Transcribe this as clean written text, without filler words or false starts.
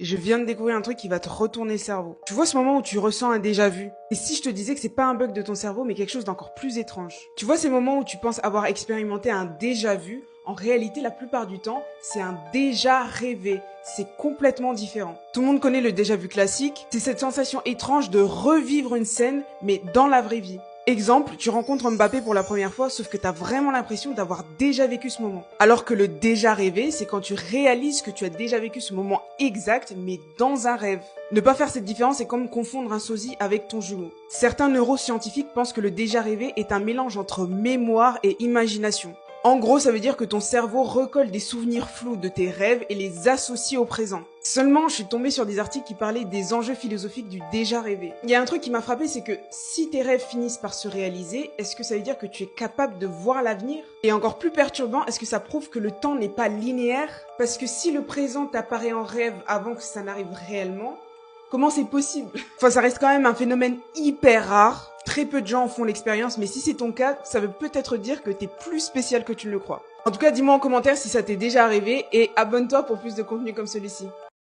Je viens de découvrir un truc qui va te retourner le cerveau. Tu vois ce moment où tu ressens un déjà-vu? Et si je te disais que c'est pas un bug de ton cerveau, mais quelque chose d'encore plus étrange? Tu vois ces moments où tu penses avoir expérimenté un déjà-vu? En réalité, la plupart du temps, c'est un déjà rêvé. C'est complètement différent. Tout le monde connaît le déjà-vu classique. C'est cette sensation étrange de revivre une scène, mais dans la vraie vie. Exemple, tu rencontres Mbappé pour la première fois, sauf que t'as vraiment l'impression d'avoir déjà vécu ce moment. Alors que le déjà rêvé, c'est quand tu réalises que tu as déjà vécu ce moment exact, mais dans un rêve. Ne pas faire cette différence, c'est comme confondre un sosie avec ton jumeau. Certains neuroscientifiques pensent que le déjà rêvé est un mélange entre mémoire et imagination. En gros, ça veut dire que ton cerveau recolle des souvenirs flous de tes rêves et les associe au présent. Seulement, je suis tombée sur des articles qui parlaient des enjeux philosophiques du déjà rêvé. Il y a un truc qui m'a frappé, c'est que si tes rêves finissent par se réaliser, est-ce que ça veut dire que tu es capable de voir l'avenir? Et encore plus perturbant, est-ce que ça prouve que le temps n'est pas linéaire? Parce que si le présent t'apparaît en rêve avant que ça n'arrive réellement, comment c'est possible? Enfin, ça reste quand même un phénomène hyper rare. Très peu de gens en font l'expérience, mais si c'est ton cas, ça veut peut-être dire que t'es plus spécial que tu ne le crois. En tout cas, dis-moi en commentaire si ça t'est déjà arrivé et abonne-toi pour plus de contenu comme celui-ci.